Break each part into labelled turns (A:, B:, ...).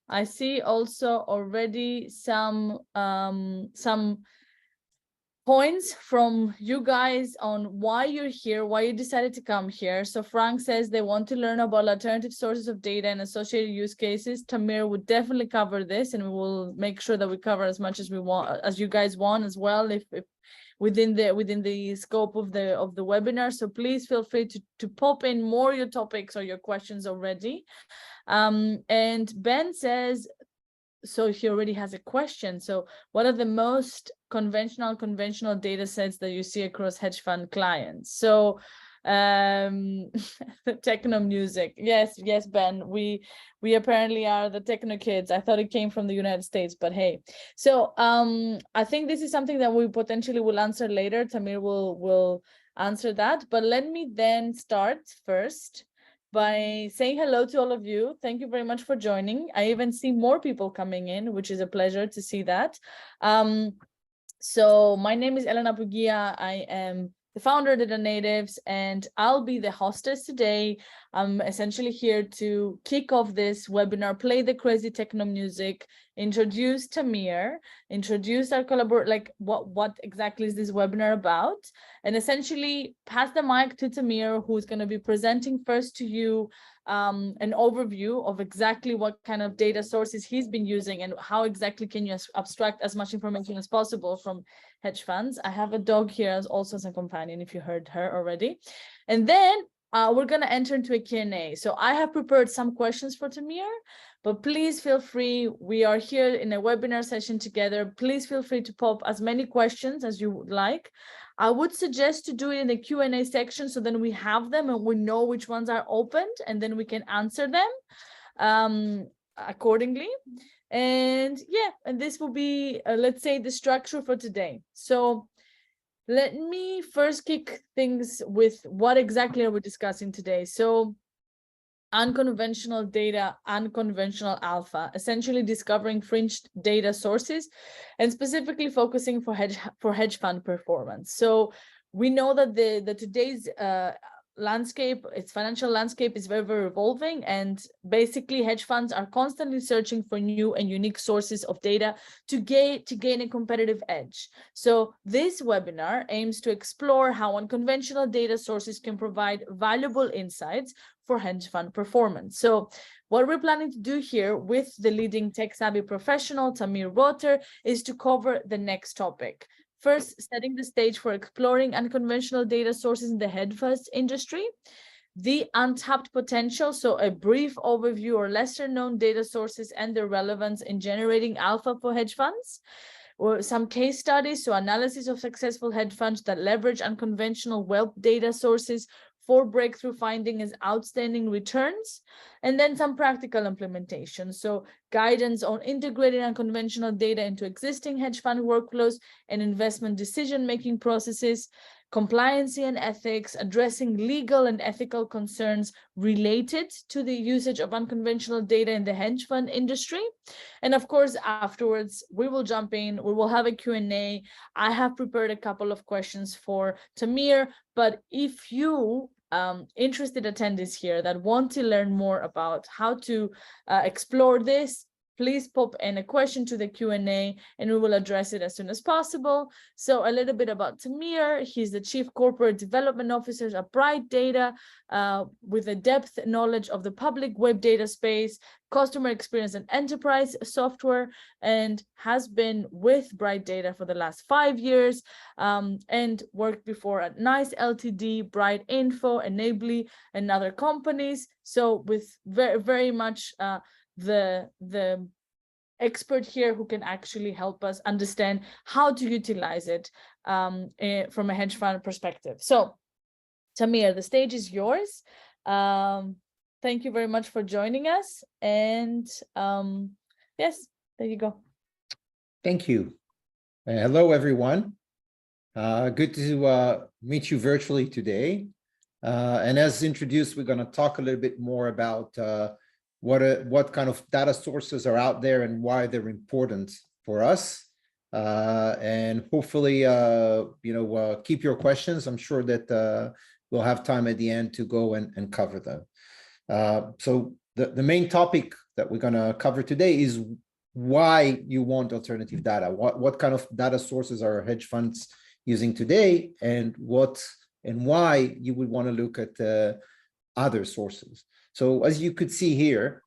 A: I see also already some points from you guys on why you're here, why you decided to come here. So Frank says they want to learn about alternative sources of data and associated use cases. Tamir would definitely cover this, and we will make sure that we cover as much as we want, as you guys want as well, if within the scope of the webinar. So please feel free to pop in more your topics or your questions already. And Ben says, so he already has a question. So what are the most conventional data sets that you see across hedge fund clients? So techno music. Yes, Ben, we apparently are the techno kids. I thought it came from the United States, but hey. So I think this is something that we potentially will answer later. Tamir will answer that, but let me then start first by saying hello to all of you. Thank you very much for joining. I even see more people coming in, which is a pleasure to see that. So my name is Elena Bugia. I am the founder of Data Natives, and I'll be the hostess today. I'm essentially here to kick off this webinar, play the crazy techno music, introduce Tamir, introduce our collaborator, like what exactly is this webinar about, and essentially pass the mic to Tamir, who's going to be presenting first to you an overview of exactly what kind of data sources he's been using and how exactly can you abstract as much information as possible from hedge funds. I have a dog here as also as a companion, if you heard her already. And then we're going to enter into a Q&A. So I have prepared some questions for Tamir, but please feel free. We are here in a webinar session together. Please feel free to pop as many questions as you would like. I would suggest to do it in the Q&A section, so then we have them and we know which ones are opened, and then we can answer them accordingly. And yeah, and this will be, let's say, the structure for today. So let me first kick things with what exactly are we discussing today. So unconventional data, unconventional alpha, essentially discovering fringe data sources and specifically focusing for hedge fund performance. So we know that the today's landscape, its financial landscape is very, very evolving, and basically hedge funds are constantly searching for new and unique sources of data to gain a competitive edge. So this webinar aims to explore how unconventional data sources can provide valuable insights for hedge fund performance. So what we're planning to do here with the leading tech-savvy professional, Tamir Roter, is to cover the next topic. First, setting the stage for exploring unconventional data sources in the hedge funds industry, the untapped potential, so a brief overview or lesser-known data sources and their relevance in generating alpha for hedge funds, or some case studies, so analysis of successful hedge funds that leverage unconventional wealth data sources for breakthrough finding as outstanding returns, and then some practical implementation. So guidance on integrating unconventional data into existing hedge fund workflows and investment decision-making processes, compliance and ethics, addressing legal and ethical concerns related to the usage of unconventional data in the hedge fund industry. And of course, afterwards, we will jump in, we will have a Q&A. I have prepared a couple of questions for Tamir, but if you interested attendees here that want to learn more about how to explore this, please pop in a question to the Q&A and we will address it as soon as possible. So a little bit about Tamir. He's the Chief Corporate Development Officer at Bright Data, with a depth knowledge of the public web data space, customer experience and enterprise software, and has been with Bright Data for the last 5 years, and worked before at NICE Ltd, Bright Info, Enably, and other companies. So with very, very much the expert here who can actually help us understand how to utilize it from a hedge fund perspective. So Tamir, the stage is yours. Thank you very much for joining us. And yes, there you go.
B: Thank you. Hello, everyone. Good to meet you virtually today. And as introduced, we're going to talk a little bit more about what kind of data sources are out there and why they're important for us. And hopefully, keep your questions. I'm sure that we'll have time at the end to go and cover them. So the main topic that we're going to cover today is why you want alternative data. What kind of data sources are hedge funds using today, and why you would want to look at other sources. So as you could see here,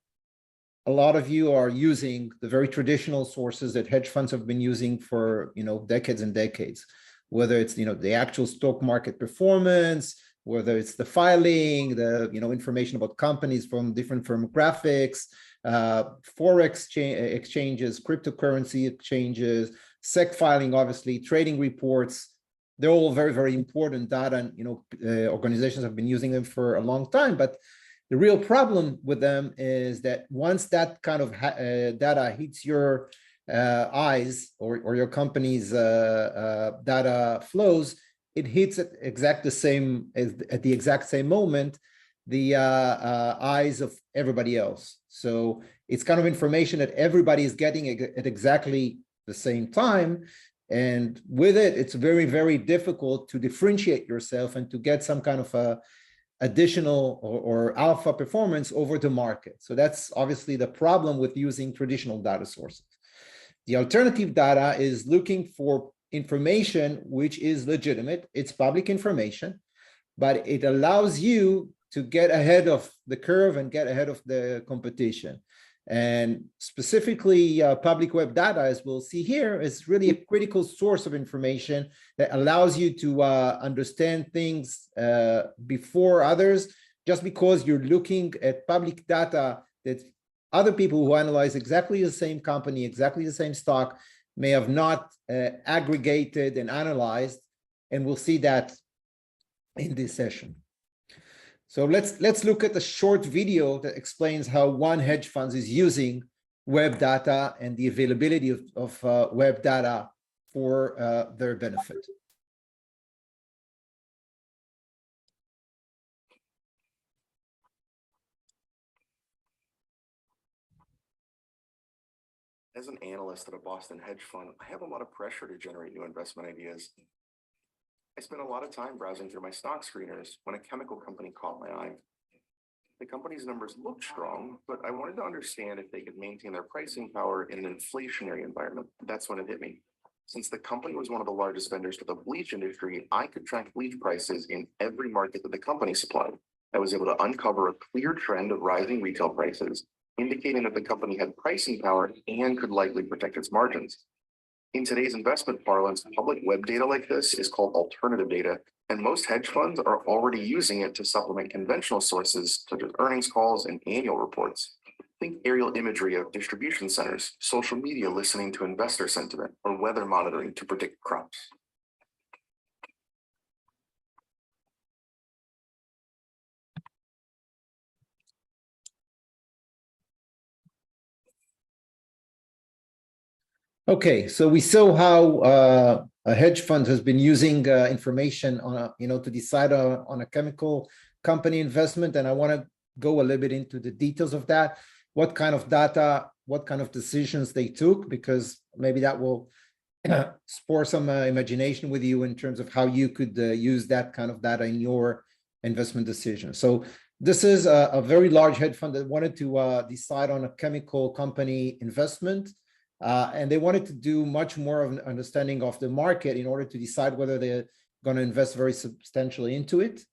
B: a lot of you are using the very traditional sources that hedge funds have been using for decades and decades, whether it's the actual stock market performance, whether it's the filing, the information about companies from different firmographics, forex exchanges, cryptocurrency exchanges, SEC filing, obviously, trading reports. They're all very, very important data, and organizations have been using them for a long time. But the real problem with them is that once that kind of data hits your eyes or your company's data flows, it hits at the exact same moment the eyes of everybody else. So it's kind of information that everybody is getting at exactly the same time. And with it, it's very, very difficult to differentiate yourself and to get some kind of a additional or alpha performance over the market. So that's obviously the problem with using traditional data sources. The alternative data is looking for information which is legitimate. It's public information, but it allows you to get ahead of the curve and get ahead of the competition. And specifically, public web data, as we'll see here, is really a critical source of information that allows you to understand things before others, just because you're looking at public data that other people who analyze exactly the same company, exactly the same stock, may have not aggregated and analyzed. And we'll see that in this session. So let's look at a short video that explains how one hedge fund is using web data and the availability of web data for their benefit.
C: As an analyst at a Boston hedge fund, I have a lot of pressure to generate new investment ideas. I spent a lot of time browsing through my stock screeners when a chemical company caught my eye. The company's numbers looked strong, but I wanted to understand if they could maintain their pricing power in an inflationary environment. That's when it hit me. Since the company was one of the largest vendors to the bleach industry, I could track bleach prices in every market that the company supplied. I was able to uncover a clear trend of rising retail prices, indicating that the company had pricing power and could likely protect its margins. In today's investment parlance, public web data like this is called alternative data, and most hedge funds are already using it to supplement conventional sources such as earnings calls and annual reports. Think aerial imagery of distribution centers, social media listening to investor sentiment, or weather monitoring to predict crops.
B: Okay, so we saw how a hedge fund has been using information on to decide on a chemical company investment, and I want to go a little bit into the details of that. What kind of data, what kind of decisions they took, because maybe that will spur some imagination with you in terms of how you could use that kind of data in your investment decision. So this is a very large hedge fund that wanted to decide on a chemical company investment. And they wanted to do much more of an understanding of the market in order to decide whether they're going to invest very substantially into it.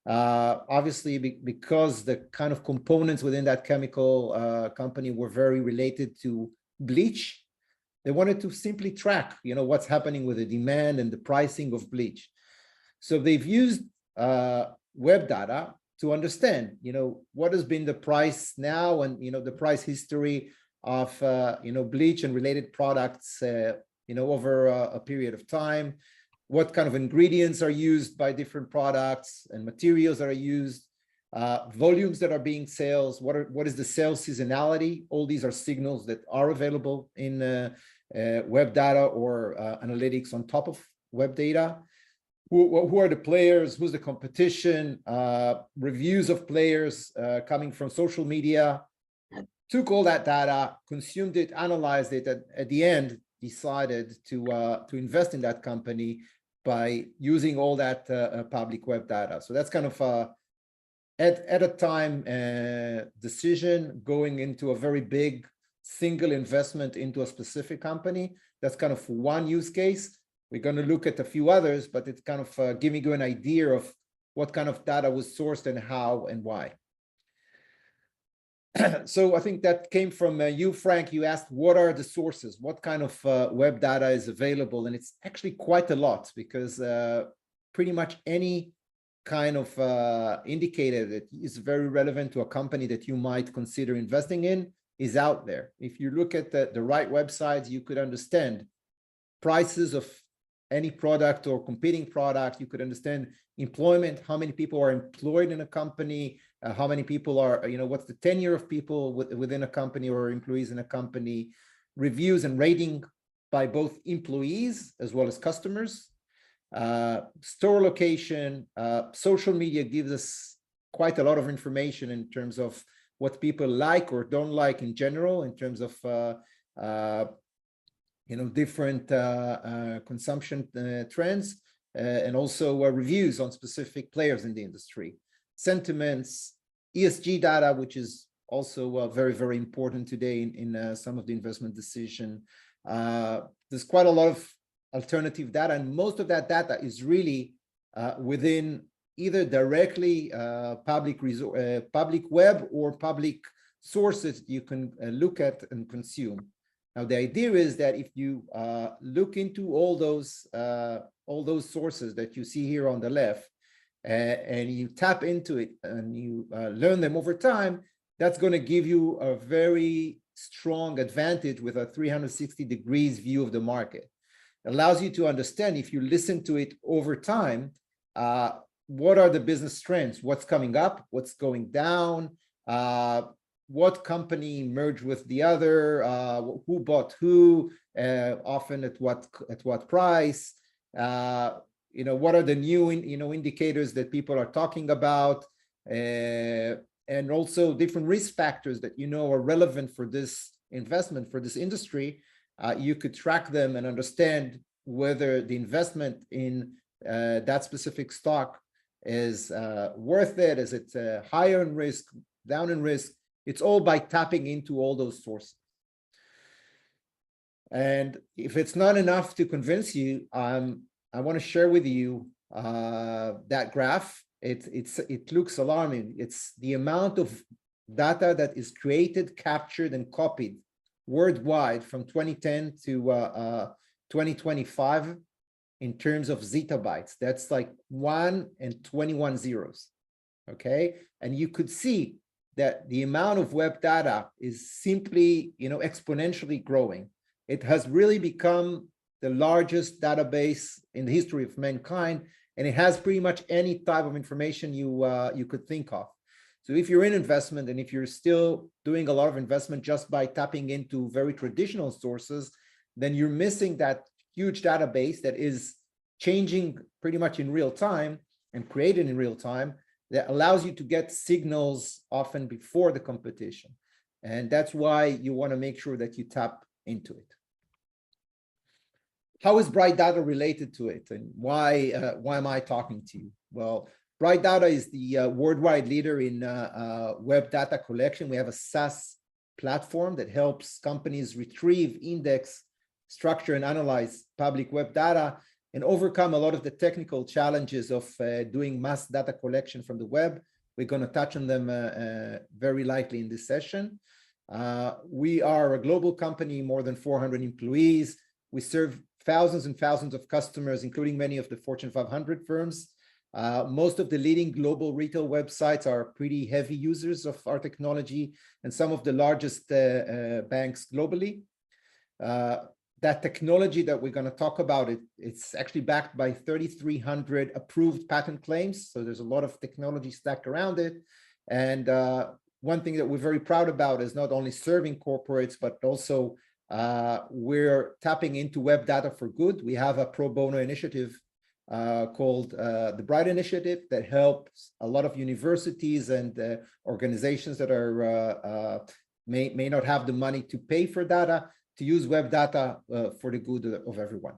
B: Obviously, because the kind of components within that chemical company were very related to bleach, they wanted to simply track, what's happening with the demand and the pricing of bleach. So they've used web data to understand, what has been the price now and, the price history of bleach and related products over a period of time, what kind of ingredients are used by different products and materials that are used, volumes that are being sales, what is the sales seasonality. All these are signals that are available in web data or analytics on top of web data. Who are the players, who's the competition, reviews of players coming from social media. Took all that data, consumed it, analyzed it, and at the end decided to invest in that company by using all that public web data. So that's kind of at a time decision going into a very big single investment into a specific company. That's kind of one use case. We're going to look at a few others, but it's kind of giving you an idea of what kind of data was sourced and how and why. So I think that came from you, Frank. You asked, what are the sources? What kind of web data is available? And it's actually quite a lot, because pretty much any kind of indicator that is very relevant to a company that you might consider investing in is out there. If you look at the right websites, you could understand prices of any product or competing product. You could understand employment, how many people are employed in a company, how many people are, what's the tenure of people within a company or employees in a company, reviews and rating by both employees as well as customers, store location, social media gives us quite a lot of information in terms of what people like or don't like in general, in terms of different consumption trends, and also reviews on specific players in the industry, sentiments, ESG data, which is also very, very important today in some of the investment decision. There's quite a lot of alternative data, and most of that data is really within either directly public web or public sources you can look at and consume. Now, the idea is that if you look into all those sources that you see here on the left, and you tap into it and you learn them over time, that's going to give you a very strong advantage with a 360 degrees view of the market. It allows you to understand, if you listen to it over time, what are the business trends, what's coming up, what's going down, what company merged with the other, who bought who, often at what price, what are the new indicators that people are talking about, and also different risk factors that are relevant for this investment, for this industry. You could track them and understand whether the investment in that specific stock is worth it. Is it higher in risk, down in risk? It's all by tapping into all those sources. And if it's not enough to convince you, I want to share with you that graph. It looks alarming. It's the amount of data that is created, captured, and copied worldwide from 2010 to 2025 in terms of zettabytes. That's like 1 and 21 zeros. Okay, and you could see that the amount of web data is simply, exponentially growing. It has really become the largest database in the history of mankind, and it has pretty much any type of information you could think of. So if you're in investment, and if you're still doing a lot of investment just by tapping into very traditional sources, then you're missing that huge database that is changing pretty much in real time and created in real time, that allows you to get signals often before the competition. And that's why you want to make sure that you tap into it. How is Bright Data related to it, and why am I talking to you? Well, Bright Data is the worldwide leader in web data collection. We have a SaaS platform that helps companies retrieve, index, structure, and analyze public web data, and overcome a lot of the technical challenges of doing mass data collection from the web. We're going to touch on them very lightly in this session. We are a global company, more than 400 employees. We serve thousands and thousands of customers, including many of the Fortune 500 firms. Most of the leading global retail websites are pretty heavy users of our technology, and some of the largest banks globally. That technology that we're going to talk about, it's actually backed by 3,300 approved patent claims. So there's a lot of technology stacked around it. And one thing that we're very proud about is not only serving corporates, but also we're tapping into web data for good. We have a pro bono initiative called the Bright Initiative that helps a lot of universities and organizations that are may not have the money to pay for data, to use web data for the good of everyone.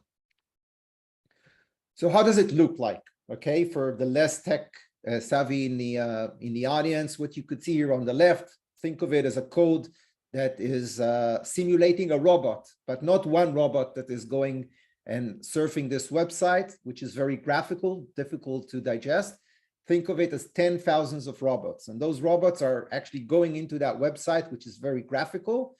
B: So how does it look like? Okay, for the less tech savvy in the audience, what you could see here on the left, think of it as a code that is simulating a robot, but not one robot that is going and surfing this website, which is very graphical, difficult to digest. Think of it as 10,000s of robots. And those robots are actually going into that website, which is very graphical,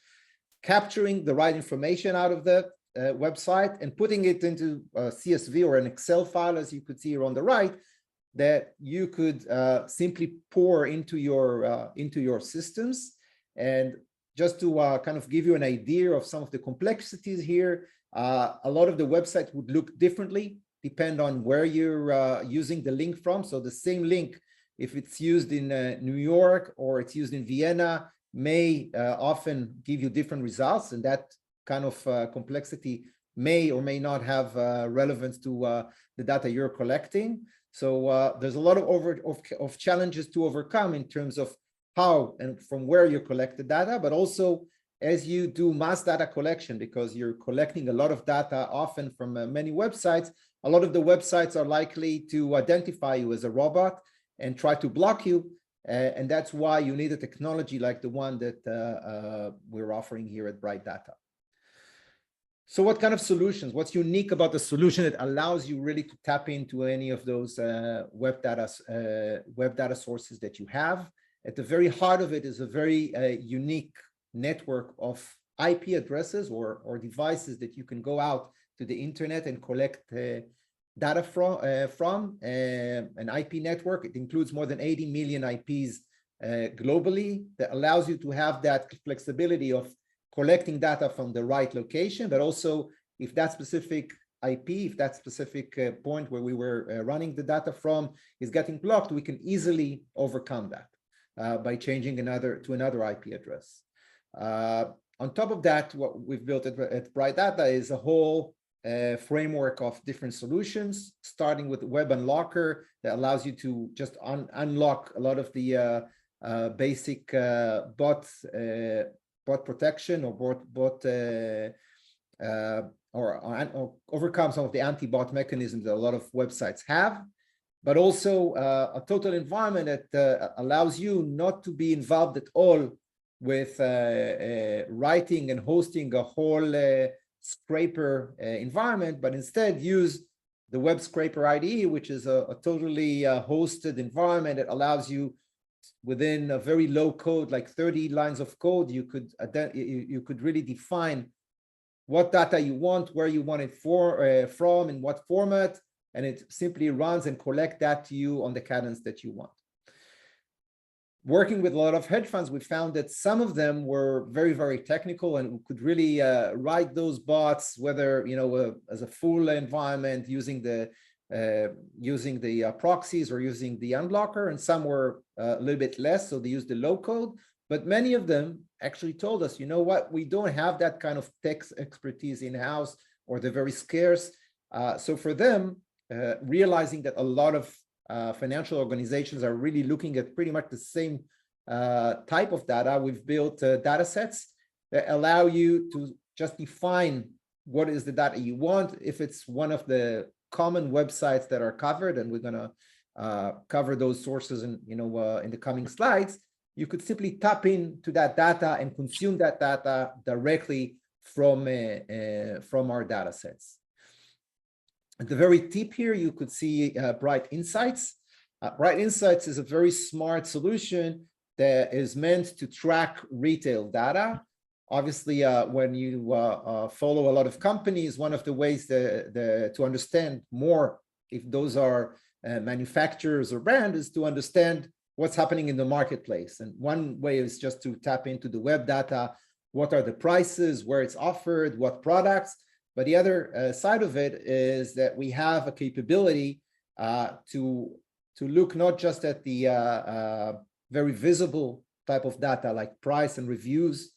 B: capturing the right information out of the website and putting it into a CSV or an Excel file, as you could see here on the right, that you could simply pour into your systems. And just to kind of give you an idea of some of the complexities here, a lot of the websites would look differently, depend on where you're using the link from. So the same link, if it's used in New York or it's used in Vienna, may often give you different results, and that kind of complexity may or may not have relevance to the data you're collecting. So there's a lot of challenges to overcome in terms of how and from where you collect the data, but also as you do mass data collection, because you're collecting a lot of data often from many websites, a lot of the websites are likely to identify you as a robot and try to block you. And that's why you need a technology like the one that we're offering here at Bright Data. So what kind of solutions? What's unique about the solution that allows you really to tap into any of those web data sources that you have? At the very heart of it is a very unique network of IP addresses or devices that you can go out to the internet and collect data from an IP network. It includes more than 80 million IPs globally that allows you to have that flexibility of collecting data from the right location, but also if that specific IP, if that specific point where we were running the data from is getting blocked, we can easily overcome that by changing to another IP address. On top of that, what we've built at Bright Data is a whole framework of different solutions, starting with Web Unlocker that allows you to just unlock a lot of the basic bot protection or or overcome some of the anti-bot mechanisms that a lot of websites have, but also a total environment that allows you not to be involved at all with writing and hosting a whole scraper environment, but instead use the Web Scraper IDE, which is a totally hosted environment that allows you within a very low code, like 30 lines of code, you could really define what data you want, where you want it from, in what format, and it simply runs and collect that to you on the cadence that you want. Working with a lot of hedge funds, we found that some of them were very, very technical and could really write those bots, whether as a full environment using the proxies or using the unblocker, and some were a little bit less, so they used the low code. But many of them actually told us, you know what, we don't have that kind of tech expertise in-house, or they're very scarce. So for them, realizing that a lot of financial organizations are really looking at pretty much the same type of data, we've built data sets that allow you to just define what is the data you want. If it's one of the common websites that are covered, and we're going to cover those sources in the coming slides, you could simply tap into that data and consume that data directly from our data sets. At the very tip here, you could see Bright Insights. Bright Insights is a very smart solution that is meant to track retail data. Obviously, when you follow a lot of companies, one of the ways to understand more if those are manufacturers or brands is to understand what's happening in the marketplace. And one way is just to tap into the web data. What are the prices, where it's offered, what products? But the other side of it is that we have a capability to look not just at the very visible type of data like price and reviews,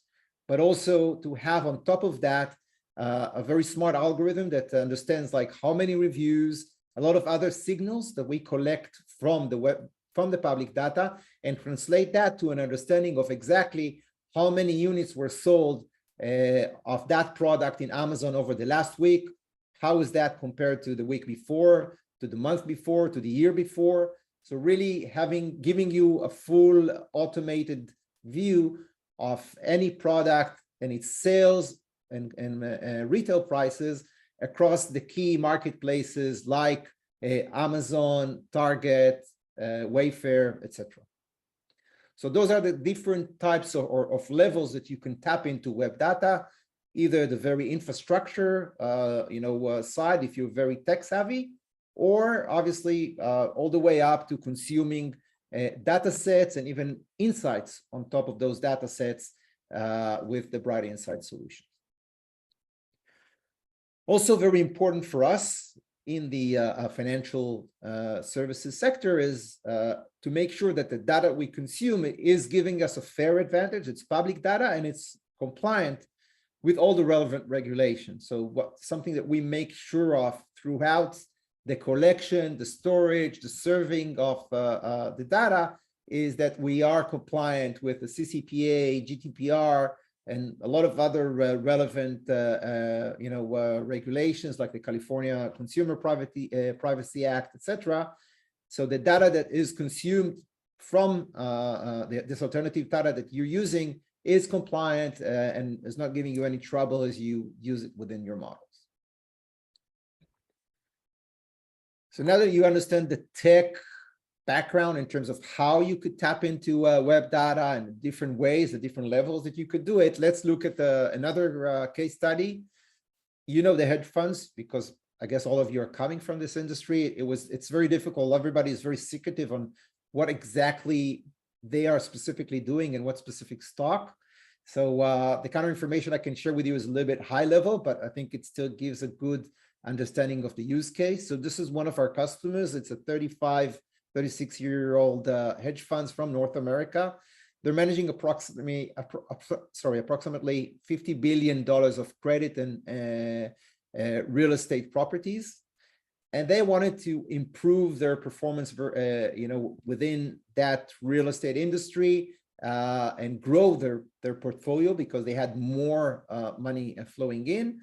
B: but also to have on top of that a very smart algorithm that understands like how many reviews, a lot of other signals that we collect from the web, from the public data, and translate that to an understanding of exactly how many units were sold of that product in Amazon over the last week. How is that compared to the week before, to the month before, to the year before? So really giving you a full automated view of any product and its sales and retail prices across the key marketplaces like Amazon, Target, Wayfair, etc. So those are the different types of levels that you can tap into web data, either the very infrastructure side if you're very tech savvy, or obviously all the way up to consuming data sets and even insights on top of those data sets with the Bright Insight solution. Also very important for us in the financial services sector is to make sure that the data we consume is giving us a fair advantage. It's public data and it's compliant with all the relevant regulations. So something that we make sure of throughout the collection, the storage, the serving of the data is that we are compliant with the CCPA, GDPR, and a lot of other relevant regulations like the California Consumer Privacy Act, etc. So the data that is consumed from this alternative data that you're using is compliant and is not giving you any trouble as you use it within your models. So now that you understand the tech background in terms of how you could tap into web data and the different ways, the different levels that you could do it, let's look at another case study. You know the hedge funds, because I guess all of you are coming from this industry. It's very difficult. Everybody is very secretive on what exactly they are specifically doing and what specific stock. So the kind of information I can share with you is a little bit high level, but I think it still gives a good understanding of the use case. So this is one of our customers. It's a 36-year-old hedge funds from North America. They're managing approximately $50 billion of credit and real estate properties. And they wanted to improve their performance, within that real estate industry and grow their portfolio because they had more money flowing in.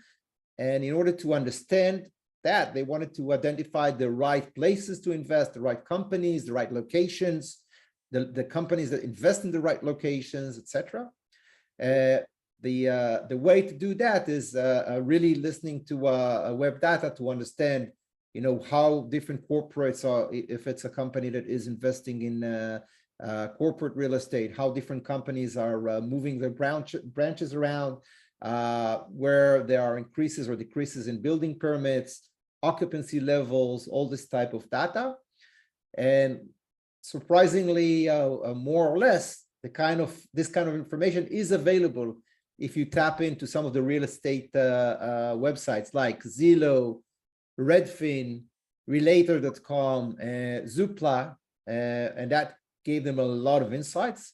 B: And in order to understand that, they wanted to identify the right places to invest, the right companies, the right locations, the companies that invest in the right locations, etc. The way to do that is really listening to web data to understand, how different corporates are. If it's a company that is investing in corporate real estate, how different companies are moving their branches around, where there are increases or decreases in building permits, occupancy levels, all this type of data. And surprisingly, more or less, this kind of information is available if you tap into some of the real estate websites like Zillow, Redfin, Relator.com, Zoopla, and that gave them a lot of insights.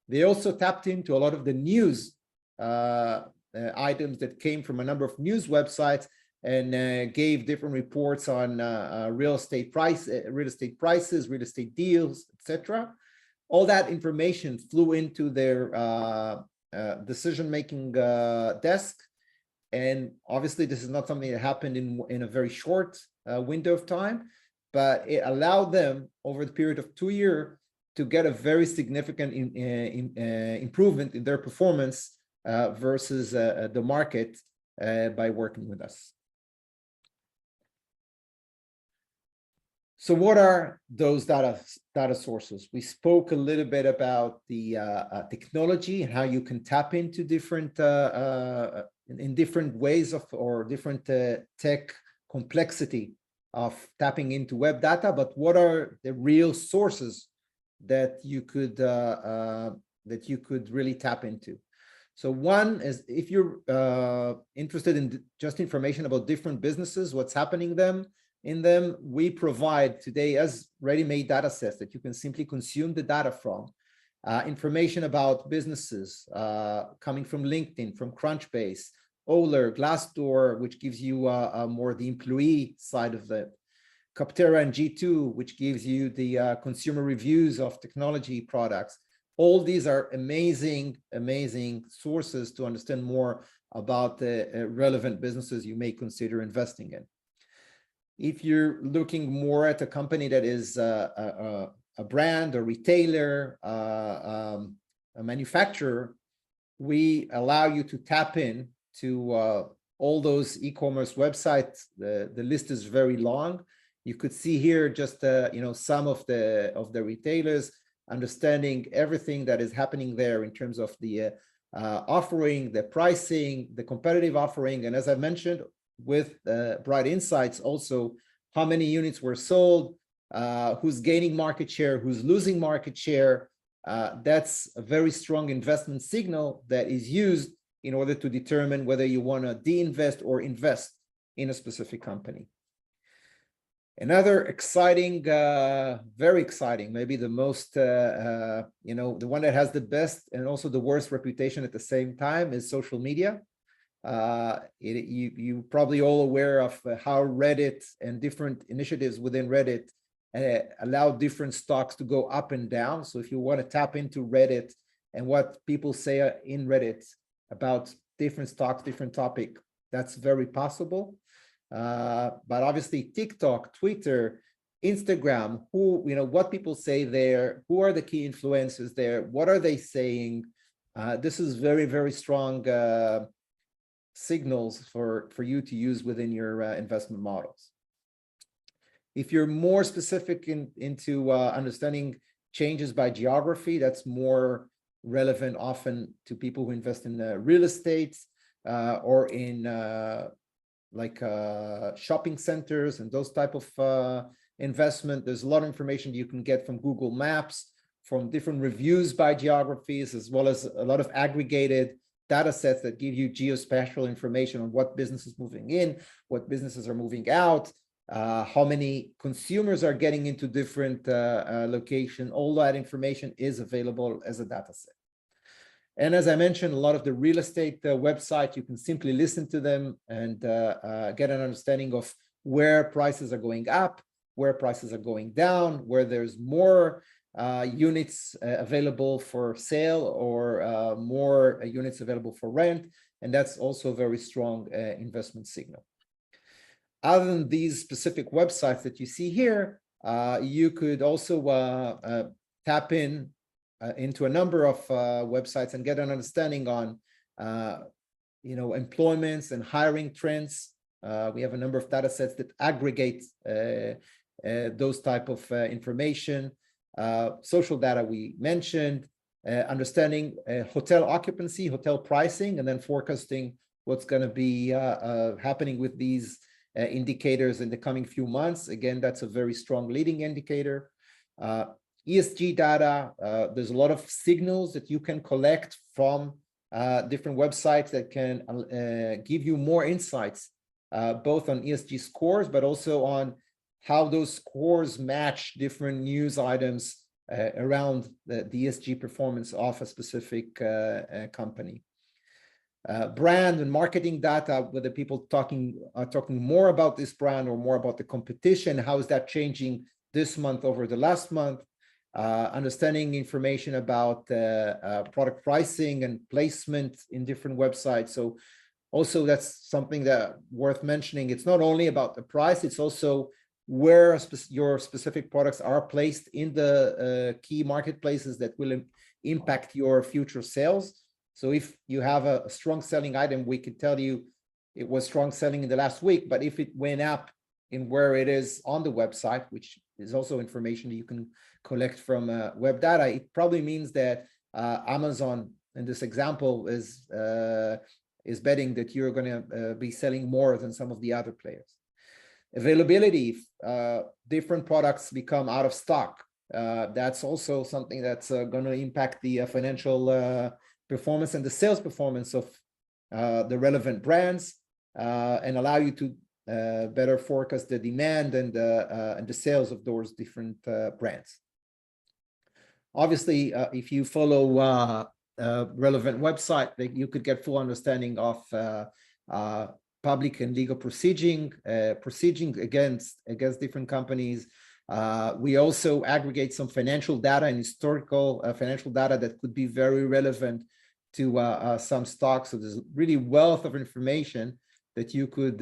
B: They also tapped into a lot of the news items that came from a number of news websites and gave different reports on real estate prices, real estate deals, etc. All that information flew into their decision-making desk. And obviously, this is not something that happened in a very short window of time, but it allowed them over the period of 2 years to get a very significant improvement in their performance versus the market by working with us. So what are those data sources? We spoke a little bit about the technology and how you can tap into different in different ways or different tech complexity of tapping into web data. But what are the real sources that you could really tap into? So one is, if you're interested in just information about different businesses, what's happening in them, we provide today as ready-made data sets that you can simply consume the data from. Information about businesses coming from LinkedIn, from Crunchbase, Oler, Glassdoor, which gives you more the employee side of it. Capterra and G2, which gives you the consumer reviews of technology products. All these are amazing sources to understand more about the relevant businesses you may consider investing in. If you're looking more at a company that is a brand, a retailer, a manufacturer, we allow you to tap in to all those e-commerce websites. The list is very long. You could see here just some of the retailers, understanding everything that is happening there in terms of the offering, the pricing, the competitive offering, and as I mentioned, with Bright Insights also, how many units were sold, who's gaining market share, who's losing market share. That's a very strong investment signal that is used in order to determine whether you want to de-invest or invest in a specific company. Another exciting, very exciting, maybe the most, the one that has the best and also the worst reputation at the same time is social media. You probably all aware of how Reddit and different initiatives within Reddit allow different stocks to go up and down. So if you want to tap into Reddit and what people say in Reddit about different stocks, different topic, that's very possible. But obviously TikTok, Twitter, Instagram, what people say there, who are the key influencers there, what are they saying? This is very, very strong signals for you to use within your investment models. If you're more specific into understanding changes by geography, that's more relevant often to people who invest in real estate or in shopping centers and those type of investment. There's a lot of information you can get from Google Maps, from different reviews by geographies, as well as a lot of aggregated data sets that give you geospatial information on what business is moving in, what businesses are moving out, how many consumers are getting into different location. All that information is available as a data set. And as I mentioned, a lot of the real estate website, you can simply listen to them and get an understanding of where prices are going up, where prices are going down, where there's more units available for sale or more units available for rent. And that's also a very strong investment signal. Other than these specific websites that you see here, you could also tap into a number of websites and get an understanding on employments and hiring trends. We have a number of data sets that aggregate those type of information. Social data we mentioned, understanding hotel occupancy, hotel pricing, and then forecasting what's going to be happening with these indicators in the coming few months. Again, that's a very strong leading indicator. ESG data, there's a lot of signals that you can collect from different websites that can give you more insights, both on ESG scores, but also on how those scores match different news items around the ESG performance of a specific company. Brand and marketing data, whether people are talking more about this brand or more about the competition, how is that changing this month over the last month? Understanding information about product pricing and placement in different websites. So also that's something that worth mentioning. It's not only about the price, it's also where your specific products are placed in the key marketplaces that will impact your future sales. So if you have a strong selling item, we could tell you it was strong selling in the last week, but if it went up in where it is on the website, which is also information that you can collect from web data, it probably means that Amazon, in this example, is betting that you're going to be selling more than some of the other players. Availability, different products become out of stock. That's also something that's going to impact the financial performance and the sales performance of the relevant brands and allow you to better forecast the demand and the sales of those different brands. Obviously, if you follow relevant website, that you could get full understanding of public and legal proceeding against different companies. We also aggregate some financial data and historical financial data that could be very relevant to some stocks. So there's really wealth of information that you could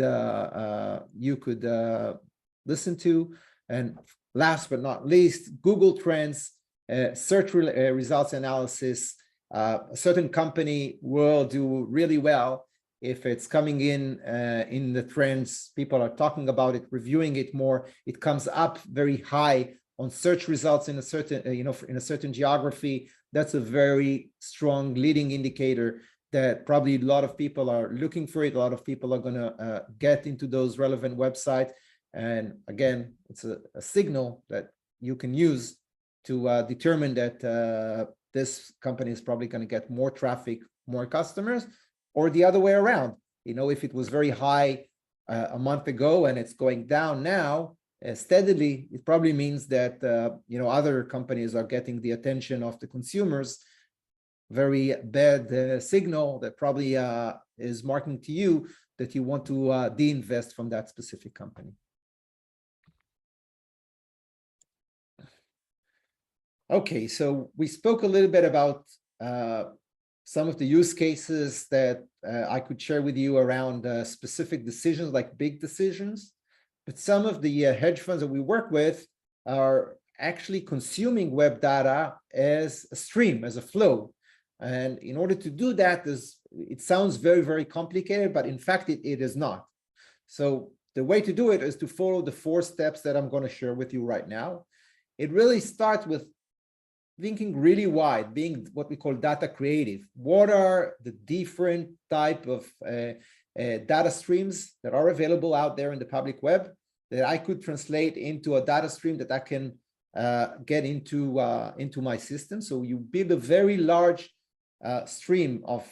B: listen to. And last but not least, Google Trends, search results analysis. A certain company will do really well if it's coming in the trends. People are talking about it, reviewing it more. It comes up very high on search results in a certain, in a certain geography. That's a very strong leading indicator that probably a lot of people are looking for it. A lot of people are going to get into those relevant websites. And again, it's a signal that you can use to determine that this company is probably going to get more traffic, more customers, or the other way around. If it was very high a month ago and it's going down now steadily, it probably means that other companies are getting the attention of the consumers. Very bad signal that probably is marking to you that you want to de-invest from that specific company. Okay, so we spoke a little bit about some of the use cases that I could share with you around specific decisions, like big decisions. But some of the hedge funds that we work with are actually consuming web data as a stream, as a flow. And in order to do that, it sounds very, very complicated, but in fact, it is not. So the way to do it is to follow the 4 steps that I'm going to share with you right now. It really starts with thinking really wide, being what we call data creative. What are the different type of data streams that are available out there in the public web that I could translate into a data stream that I can get into my system? So you build a very large stream of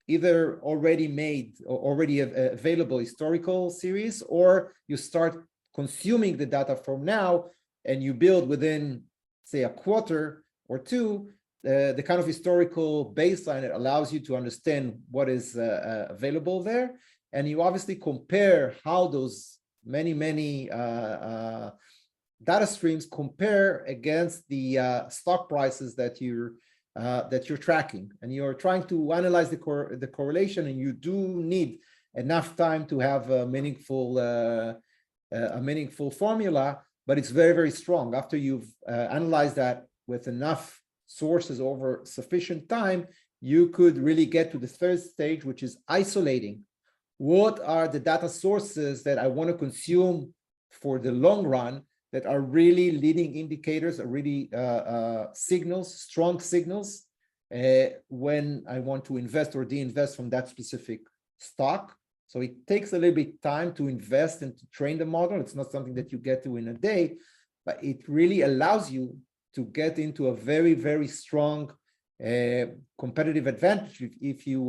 B: either already made or already available historical series, or you start consuming the data from now and you build within, say, a quarter or two, the kind of historical baseline that allows you to understand what is available there. And you obviously compare how those many data streams compare against the stock prices that you're tracking. And you're trying to analyze the correlation, and you do need enough time to have a meaningful formula, but it's very, very strong. After you've analyzed that with enough sources over sufficient time, you could really get to the third stage, which is isolating. What are the data sources that I want to consume for the long run that are really leading indicators, are really signals, strong signals, when I want to invest or de-invest from that specific stock? So it takes a little bit time to invest and to train the model. It's not something that you get to in a day, but it really allows you to get into a very, very strong competitive advantage if you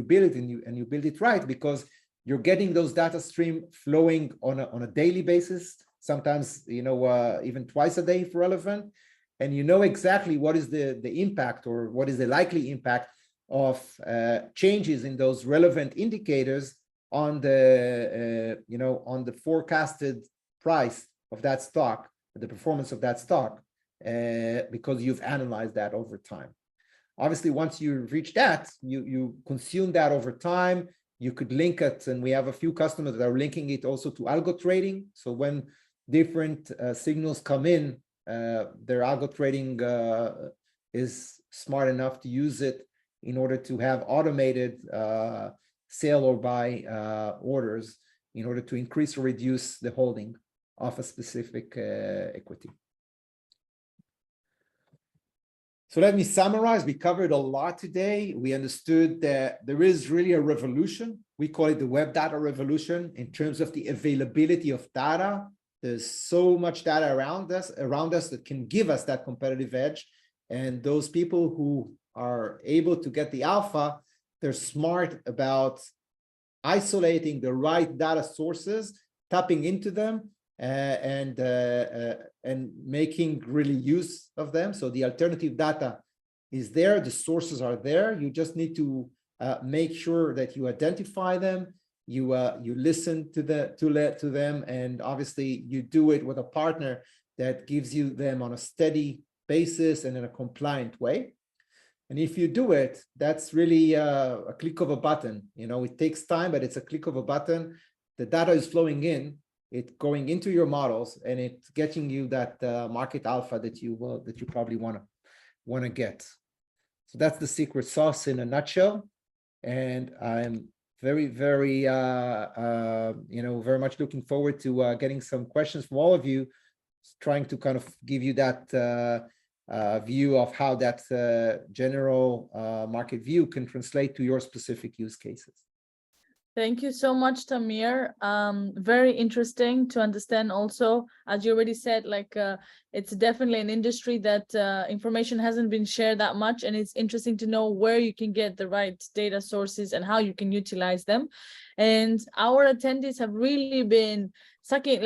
B: build it and you build it right, because you're getting those data stream flowing on a daily basis, sometimes even twice a day if relevant, and you know exactly what is the impact or what is the likely impact of changes in those relevant indicators on the on the forecasted price of that stock, the performance of that stock. Because you've analyzed that over time. Obviously, once you reach that, you consume that over time. You could link it, and we have a few customers that are linking it also to algo trading. So when different signals come in, their algo trading is smart enough to use it in order to have automated sell or buy orders in order to increase or reduce the holding of a specific equity. So let me summarize. We covered a lot today. We understood that there is really a revolution. We call it the web data revolution in terms of the availability of data. There's so much data around us that can give us that competitive edge. And those people who are able to get the alpha, they're smart about isolating the right data sources, tapping into them, and making really use of them. So the alternative data is there, the sources are there. You just need to make sure that you identify them, you listen to them, and obviously you do it with a partner that gives you them on a steady basis and in a compliant way. And if you do it, that's really a click of a button. It takes time, but it's a click of a button. The data is flowing in. it's going into your models and it's getting you that market alpha that you probably want to get. So that's the secret sauce in a nutshell. And I'm very, very, very much looking forward to getting some questions from all of you, trying to kind of give you that view of how that general market view can translate to your specific use cases.
A: Thank you so much, Tamir. Very interesting to understand also, as you already said, like it's definitely an industry that information hasn't been shared that much, and it's interesting to know where you can get the right data sources and how you can utilize them. And our attendees have really been sucking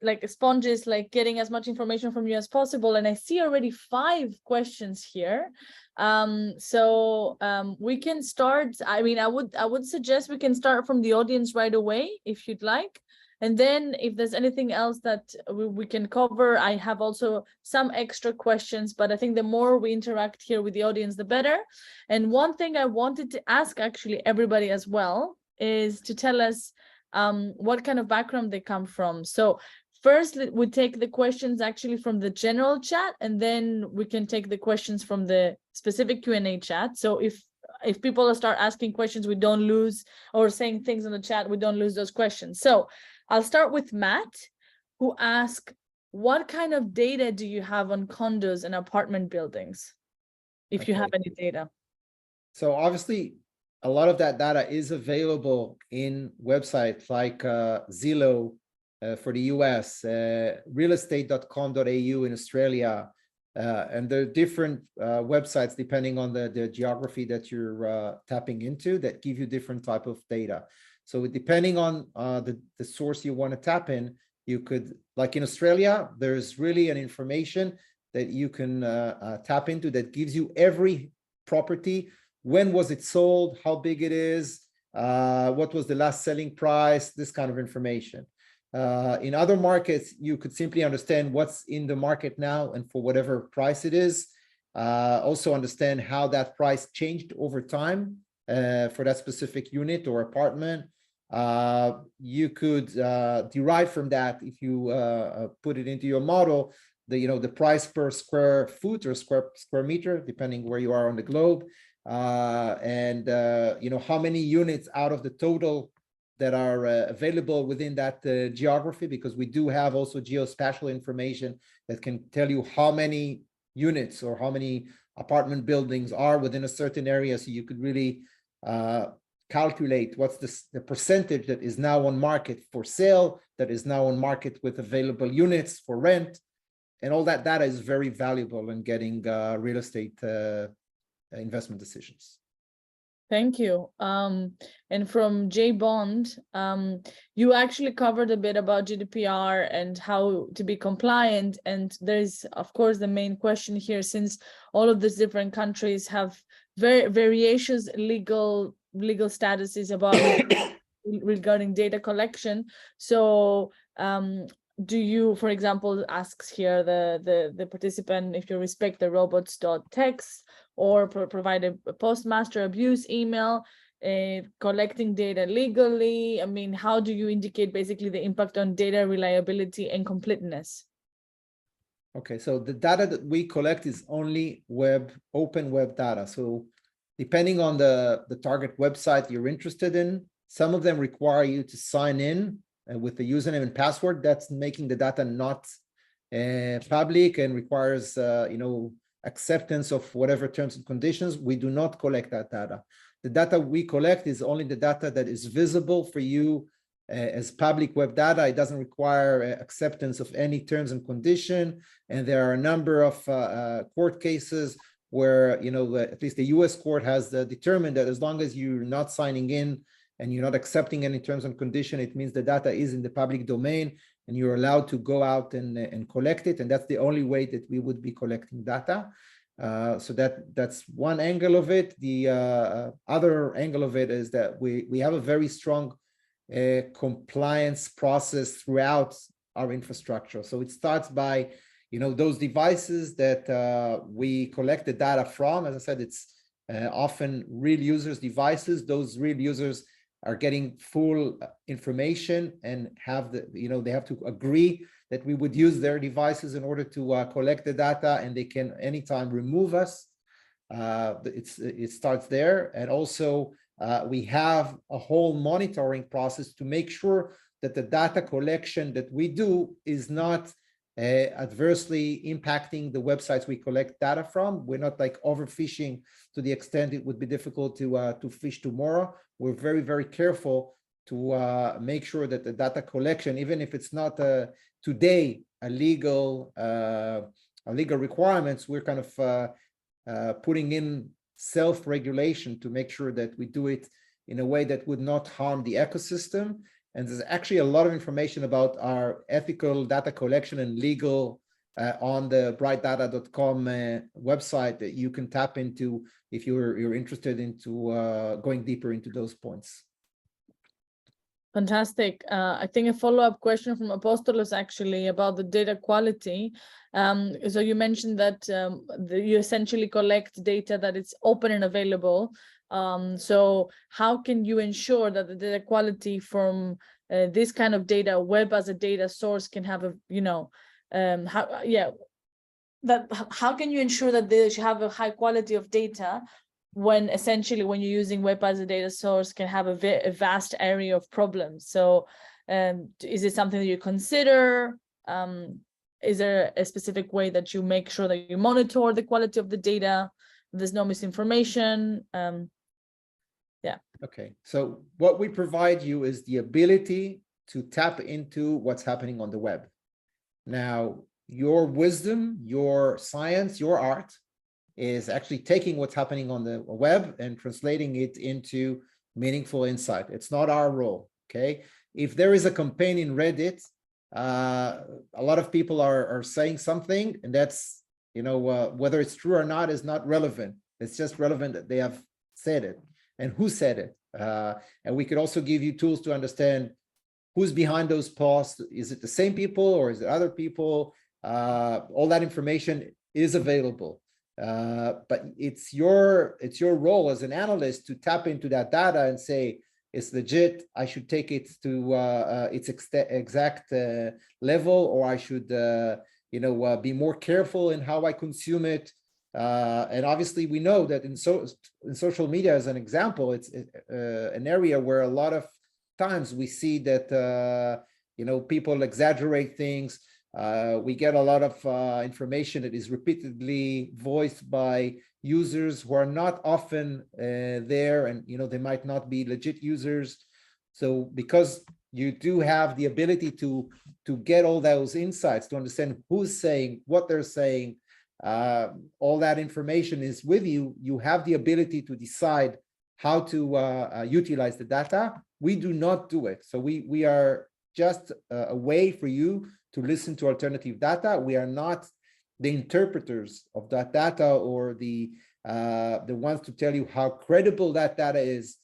A: like sponges, like getting as much information from you as possible. And I see already 5 questions here. We can start. I mean, I would suggest we can start from the audience right away if you'd like. And then if there's anything else that we can cover, I have also some extra questions, but I think the more we interact here with the audience, the better. And one thing I wanted to ask actually everybody as well is to tell us what kind of background they come from. So first, we take the questions actually from the general chat, and then we can take the questions from the specific Q&A chat. So if people start asking questions, we don't lose, or saying things in the chat, we don't lose those questions. So I'll start with Matt, who asked, what kind of data do you have on condos and apartment buildings, if you have any data?
B: So obviously, a lot of that data is available in websites like Zillow for the US, realestate.com.au in Australia, and there are different websites depending on the geography that you're tapping into that give you different type of data. So depending on the source you want to tap in, you could, like in Australia, there's really an information that you can tap into that gives you every property. When was it sold? How big it is? What was the last selling price? This kind of information. In other markets, you could simply understand what's in the market now and for whatever price it is. Also understand how that price changed over time for that specific unit or apartment. You could derive from that, if you put it into your model, the price per square foot or square meter, depending where you are on the globe. How many units out of the total that are available within that geography, because we do have also geospatial information that can tell you how many units or how many apartment buildings are within a certain area. So you could really calculate what's the percentage that is now on market for sale, that is now on market with available units for rent. And all that data is very valuable in getting real estate investment decisions.
A: Thank you. And from Jay Bond, you actually covered a bit about GDPR and how to be compliant. And there's, of course, the main question here, since all of these different countries have variations legal statuses about regarding data collection. So do you, for example, asks here the participant, if you respect the robots.txt or provide a postmaster abuse email, collecting data legally? I mean, how do you indicate basically the impact on data reliability and completeness?
B: Okay, so the data that we collect is only open web data. So depending on the target website you're interested in, some of them require you to sign in with the username and password. That's making the data not public and requires acceptance of whatever terms and conditions. We do not collect that data. The data we collect is only the data that is visible for you as public web data. It doesn't require acceptance of any terms and condition. And there are a number of court cases where, at least the US court has determined that as long as you're not signing in and you're not accepting any terms and condition, it means the data is in the public domain and you're allowed to go out and collect it. And that's the only way that we would be collecting data. So that's one angle of it. The other angle of it is that we have a very strong compliance process throughout our infrastructure. So it starts by, those devices that we collect the data from. As I said, it's often real users' devices. Those real users are getting full information and have they have to agree that we would use their devices in order to collect the data, and they can anytime remove us. It starts there. And also we have a whole monitoring process to make sure that the data collection that we do is not adversely impacting the websites we collect data from. We're not like overfishing to the extent it would be difficult to fish tomorrow. We're very, very careful to make sure that the data collection, even if it's not today a legal requirements, we're kind of putting in self-regulation to make sure that we do it in a way that would not harm the ecosystem. And there's actually a lot of information about our ethical data collection and legal on the brightdata.com website that you can tap into if you're interested into going deeper into those points.
A: Fantastic. I think a follow-up question from Apostolos actually about the data quality. So you mentioned that you essentially collect data that it's open and available. So how can you ensure that the data quality from this kind of data, web as a data source, can have a, how can you ensure that they should have a high quality of data when essentially when you're using web as a data source can have a vast area of problems? So is it something that you consider? Is there a specific way that you make sure that you monitor the quality of the data, there's no misinformation?
B: Okay, so what we provide you is the ability to tap into what's happening on the web. Now, your wisdom, your science, your art is actually taking what's happening on the web and translating it into meaningful insight. It's not our role, okay? If there is a campaign in Reddit, a lot of people are saying something, and that's, whether it's true or not is not relevant. It's just relevant that they have said it and who said it. And we could also give you tools to understand who's behind those posts. Is it the same people or is it other people? All that information is available. But it's your role as an analyst to tap into that data and say, it's legit, I should take it to its exact level, or I should be more careful in how I consume it. And obviously we know that in social media, as an example, it's an area where a lot of times we see that people exaggerate things. We get a lot of information that is repeatedly voiced by users who are not often there, and they might not be legit users. So because you do have the ability to get all those insights, to understand who's saying what they're saying, all that information is with you. You have the ability to decide how to utilize the data. We do not do it. So we are just a way for you to listen to alternative data. We are not the interpreters of that data or the ones to tell you how credible that data is.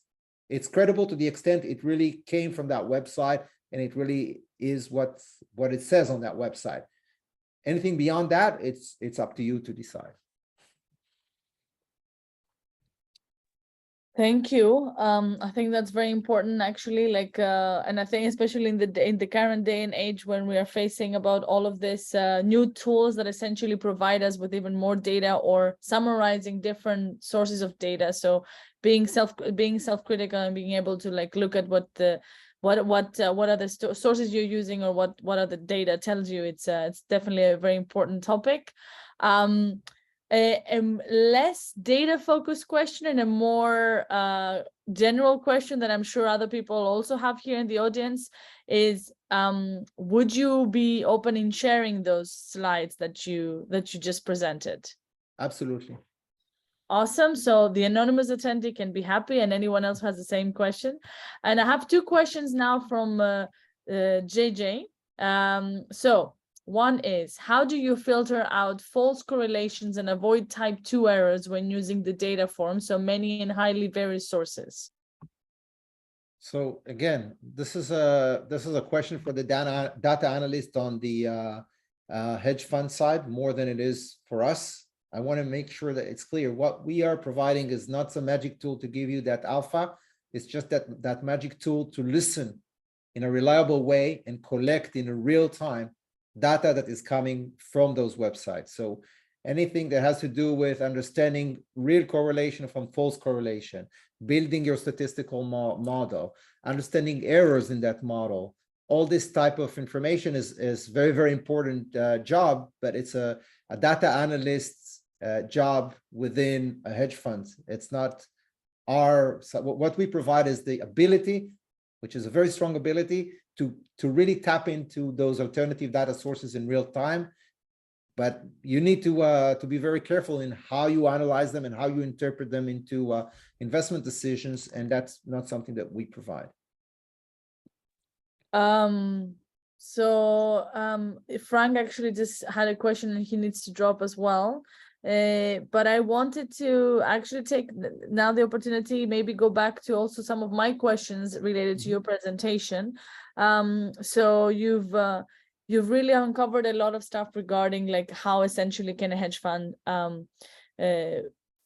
B: It's credible to the extent it really came from that website and it really is what it says on that website. Anything beyond that, it's up to you to decide.
A: Thank you. I think that's very important, actually. And I think especially in the current day and age when we are facing about all of this new tools that essentially provide us with even more data or summarizing different sources of data. So being self-critical and being able to look at what are the sources you're using or what are the data tells you. It's definitely a very important topic. A less data focused question and a more general question that I'm sure other people also have here in the audience is, would you be open in sharing those slides that you just presented?
B: Absolutely.
A: Awesome. So the anonymous attendee can be happy, and anyone else has the same question. And I have two questions now from JJ. So one is, how do you filter out false correlations and avoid type 2 errors when using the data form, so many and highly various sources?
B: So again, this is a question for the data analyst on the hedge fund side more than it is for us. I want to make sure that it's clear what we are providing is not some magic tool to give you that alpha. It's just that magic tool to listen in a reliable way and collect in a real time data that is coming from those websites. So anything that has to do with understanding real correlation from false correlation, building your statistical model, understanding errors in that model, all this type of information is very, very important job, but it's a data analyst's job within a hedge fund. It's not what we provide is the ability, which is a very strong ability to really tap into those alternative data sources in real time. But you need to be very careful in how you analyze them and how you interpret them into investment decisions, and that's not something that we provide.
A: Frank actually just had a question and he needs to drop as well. But I wanted to actually take now the opportunity, maybe go back to also some of my questions related to your presentation. So you've really uncovered a lot of stuff regarding like how essentially can a hedge fund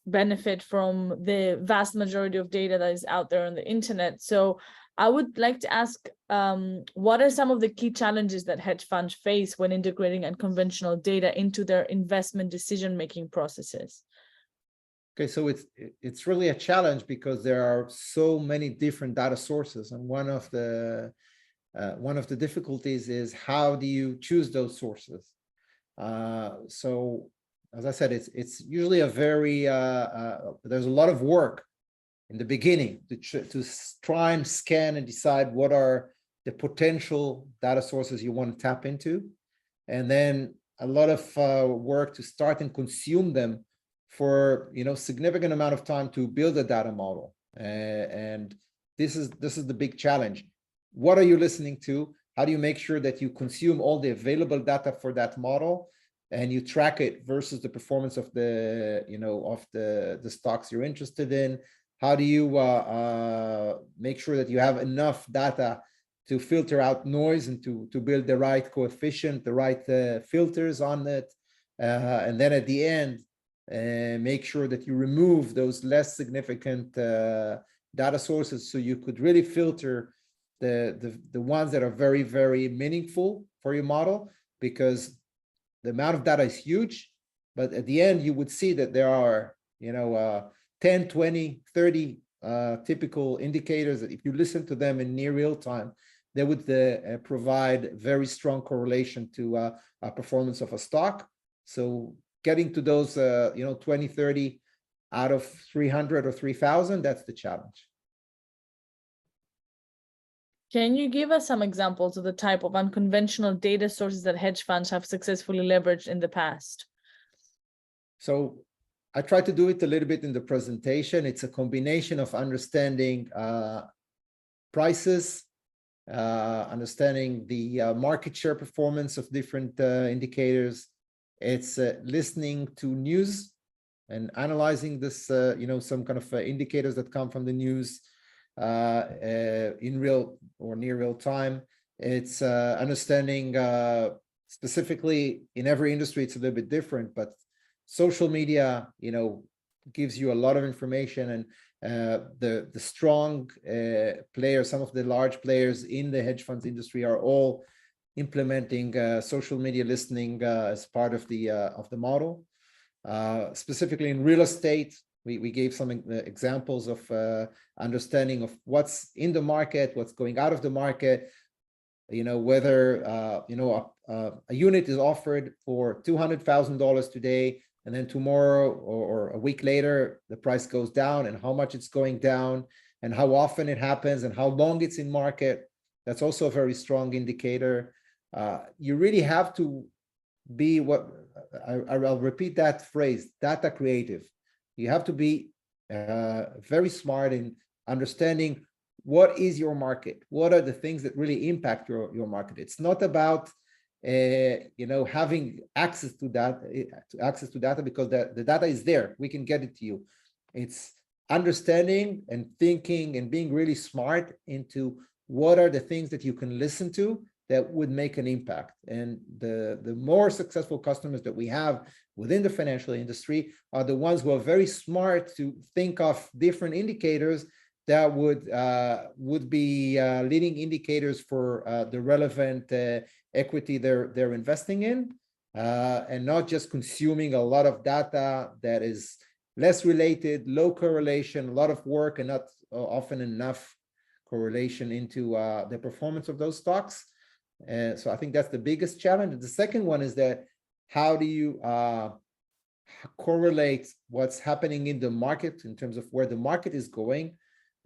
A: benefit from the vast majority of data that is out there on the internet. So I would like to ask, what are some of the key challenges that hedge funds face when integrating unconventional data into their investment decision-making processes?
B: Okay, so it's really a challenge because there are so many different data sources, and one of the difficulties is how do you choose those sources? So, as I said, it's usually a very there's a lot of work in the beginning to try and scan and decide what are the potential data sources you want to tap into, and then a lot of work to start and consume them for significant amount of time to build a data model. And this is the big challenge. What are you listening to? How do you make sure that you consume all the available data for that model and you track it versus the performance of the the stocks you're interested in? How do you make sure that you have enough data to filter out noise and to build the right coefficient, the right filters on it? And then at the end, make sure that you remove those less significant data sources so you could really filter the ones that are very, very meaningful for your model, because the amount of data is huge, but at the end you would see that there are 10, 20, 30 typical indicators that if you listen to them in near real time, they would provide very strong correlation to performance of a stock. So getting to those 20, 30 out of 300 or 3,000, that's the challenge.
A: Can you give us some examples of the type of unconventional data sources that hedge funds have successfully leveraged in the past?
B: So I tried to do it a little bit in the presentation. It's a combination of understanding prices, understanding the market share performance of different indicators. It's listening to news and analyzing this, some kind of indicators that come from the news in real or near real time. It's understanding specifically in every industry, it's a little bit different, but social media, gives you a lot of information, and the strong players, some of the large players in the hedge funds industry are all implementing social media listening as part of the model. Specifically in real estate, we gave some examples of understanding of what's in the market, what's going out of the market, whether a unit is offered for $200,000 today, and then tomorrow or a week later, the price goes down, and how much it's going down, and how often it happens, and how long it's in market. That's also a very strong indicator. You really have to be I'll repeat that phrase, data creative. You have to be very smart in understanding what is your market, what are the things that really impact your market. It's not about having access to data because the data is there. We can get it to you. It's understanding and thinking and being really smart into what are the things that you can listen to that would make an impact. And the more successful customers that we have within the financial industry are the ones who are very smart to think of different indicators that would be leading indicators for the relevant equity they're investing in, and not just consuming a lot of data that is less related, low correlation, a lot of work, and not often enough correlation into the performance of those stocks. So I think that's the biggest challenge. The second one is that how do you correlate what's happening in the market in terms of where the market is going,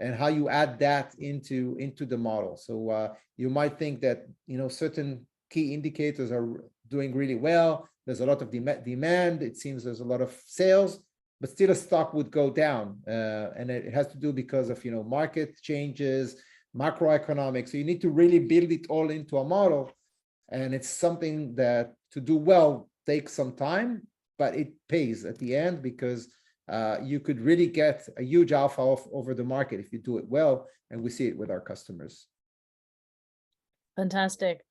B: and how you add that into the model. So you might think that certain key indicators are doing really well. There's a lot of demand. It seems there's a lot of sales, but still a stock would go down, and it has to do because of market changes, macroeconomics. So you need to really build it all into a model, and it's something that to do well takes some time, but it pays at the end, because you could really get a huge alpha over the market if you do it well, and we see it with our customers.
A: Fantastic.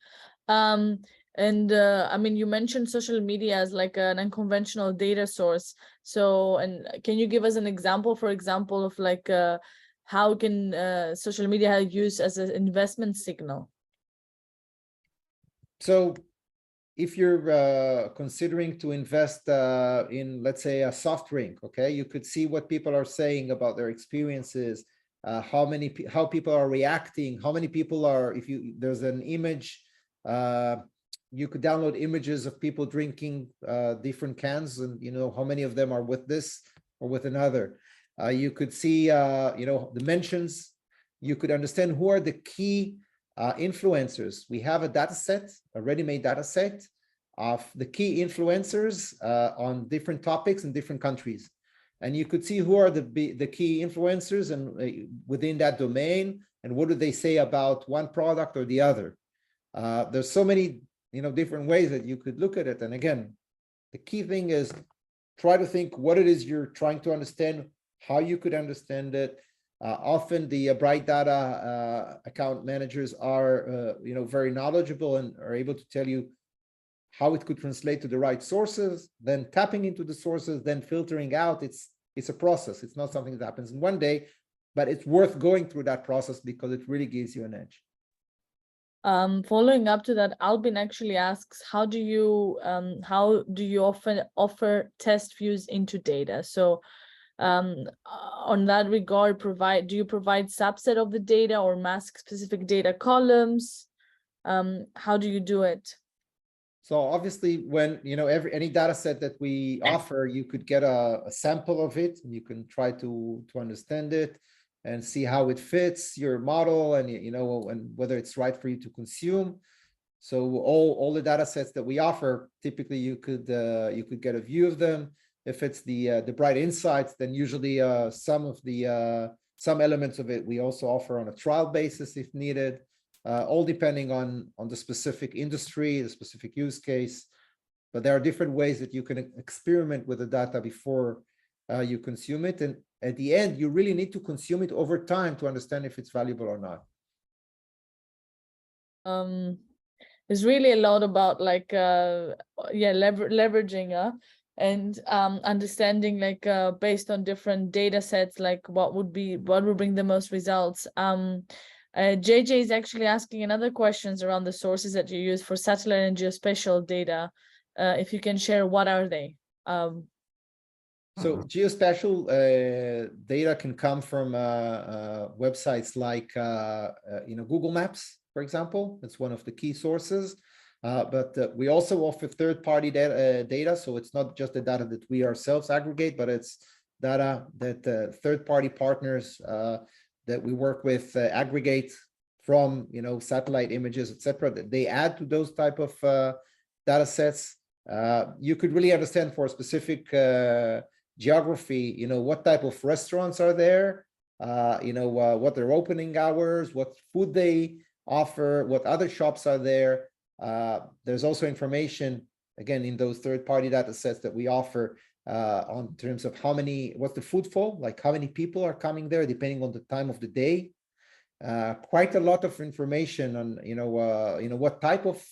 A: I mean, you mentioned social media as like an unconventional data source. So, and can you give us an example, for example, of like how can social media be used as an investment signal?
B: So if you're considering to invest in, let's say, a soft drink, okay, you could see what people are saying about their experiences, how people are reacting, how many people are, there's an image, you could download images of people drinking different cans, and how many of them are with this or with another. You could see the mentions. You could understand who are the key influencers. We have a data set, a ready-made data set of the key influencers on different topics in different countries. And you could see who are the key influencers and within that domain, and what do they say about one product or the other. There's so many different ways that you could look at it. And again, the key thing is try to think what it is you're trying to understand, how you could understand it. Often the Bright Data account managers are very knowledgeable and are able to tell you how it could translate to the right sources, then tapping into the sources, then filtering out. It's a process. It's not something that happens in one day, but it's worth going through that process because it really gives you an edge.
A: Following up to that, Albin actually asks, how do you often offer test views into data? So on that regard, do you provide subset of the data or mask specific data columns? How do you do it?
B: So obviously, when any data set that we offer, you could get a sample of it, and you can try to understand it and see how it fits your model, and and whether it's right for you to consume. So all the data sets that we offer, typically you could get a view of them. If it's the Bright Insights, then usually some elements of it we also offer on a trial basis if needed. All depending on the specific industry, the specific use case. But there are different ways that you can experiment with the data before you consume it. And at the end, you really need to consume it over time to understand if it's valuable or not.
A: There's really a lot about like leveraging and understanding like based on different data sets, like what would bring the most results. JJ is actually asking another questions around the sources that you use for satellite and geospatial data. If you can share, what are they?
B: So geospatial data can come from websites like Google Maps, for example. That's one of the key sources. But we also offer third-party data. So it's not just the data that we ourselves aggregate, but it's data that third-party partners that we work with aggregate from satellite images, etc. That they add to those type of data sets. You could really understand for a specific geography, what type of restaurants are there, what their opening hours, what food they offer, what other shops are there. There's also information, again, in those third-party data sets that we offer on terms of what's the footfall, like how many people are coming there, depending on the time of the day. Quite a lot of information on, what type of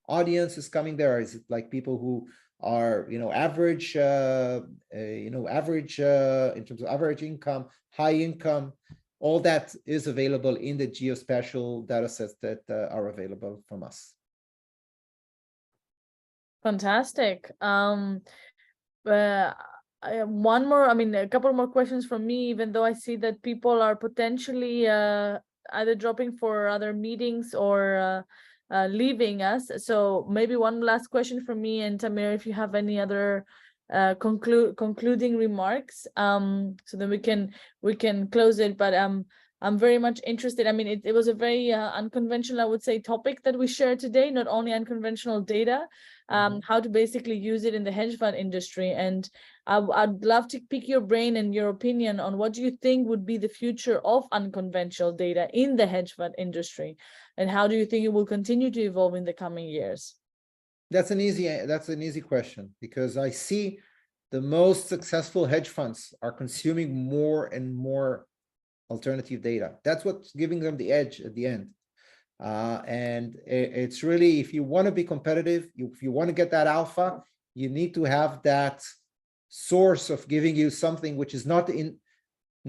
B: audience is coming there. Is it like people who are, average, average in terms of average income, high income? all that is available in the geospatial data sets that are available from us.
A: Fantastic. I have one more, I mean, a couple more questions from me, even though I see that people are potentially either dropping for other meetings or leaving us. So maybe one last question from me, and Tamir, if you have any other concluding remarks, so then we can close it. But I'm very much interested. I mean, it was a very unconventional, I would say, topic that we shared today, not only unconventional data, how to basically use it in the hedge fund industry. And I'd love to pick your brain and your opinion on what do you think would be the future of unconventional data in the hedge fund industry, and how do you think it will continue to evolve in the coming years?
B: That's an easy question, because I see the most successful hedge funds are consuming more and more alternative data. That's what's giving them the edge at the end. And it's really, if you want to be competitive, if you want to get that alpha, you need to have that source of giving you something which is not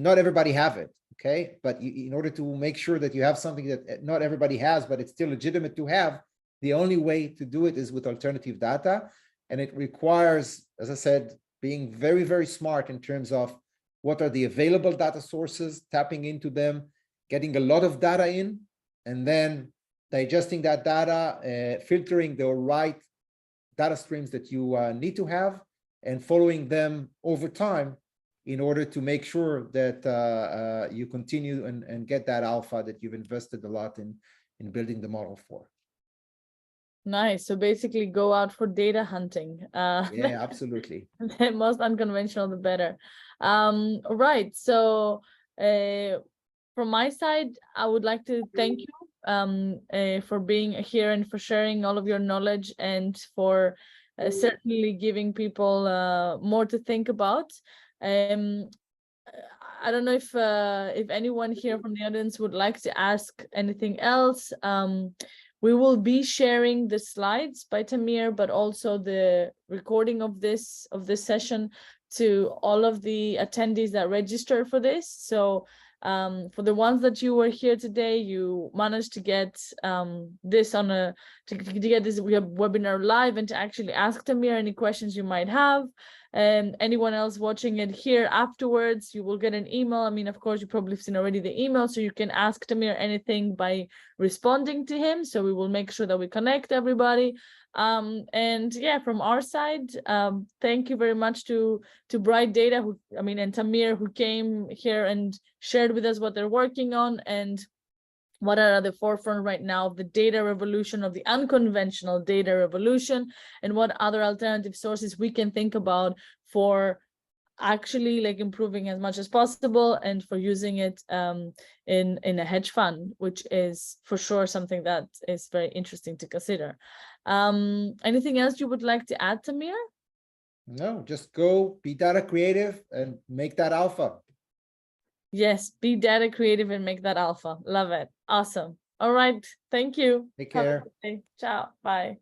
B: everybody have it, okay? But in order to make sure that you have something that not everybody has, but it's still legitimate to have, the only way to do it is with alternative data. And it requires, as I said, being very, very smart in terms of what are the available data sources, tapping into them, getting a lot of data in, and then digesting that data, filtering the right data streams that you need to have, and following them over time in order to make sure that you continue and get that alpha that you've invested a lot in building the model for.
A: Nice. So basically go out for data hunting.
B: Yeah, absolutely.
A: The most unconventional, the better. Right. So from my side, I would like to thank you for being here and for sharing all of your knowledge, and for certainly giving people more to think about. I don't know if anyone here from the audience would like to ask anything else. We will be sharing the slides by Tamir, but also the recording of this session to all of the attendees that register for this. So for the ones that you were here today, you managed to get this on to get this webinar live and to actually ask Tamir any questions you might have. And anyone else watching it here afterwards, you will get an email. I mean, of course, you probably have seen already the email, so you can ask Tamir anything by responding to him. So we will make sure that we connect everybody. And yeah, from our side, thank you very much to Bright Data, and Tamir, who came here and shared with us what they're working on and what are at the forefront right now of the data revolution, of the unconventional data revolution, and what other alternative sources we can think about for actually like improving as much as possible, and for using it in a hedge fund, which is for sure something that is very interesting to consider. Anything else you would like to add, Tamir?
B: No, just go be data creative and make that alpha.
A: Yes, be data creative and make that alpha. Love it. Awesome. All right. Thank you.
B: Take care.
A: Have a good day. Ciao. Bye.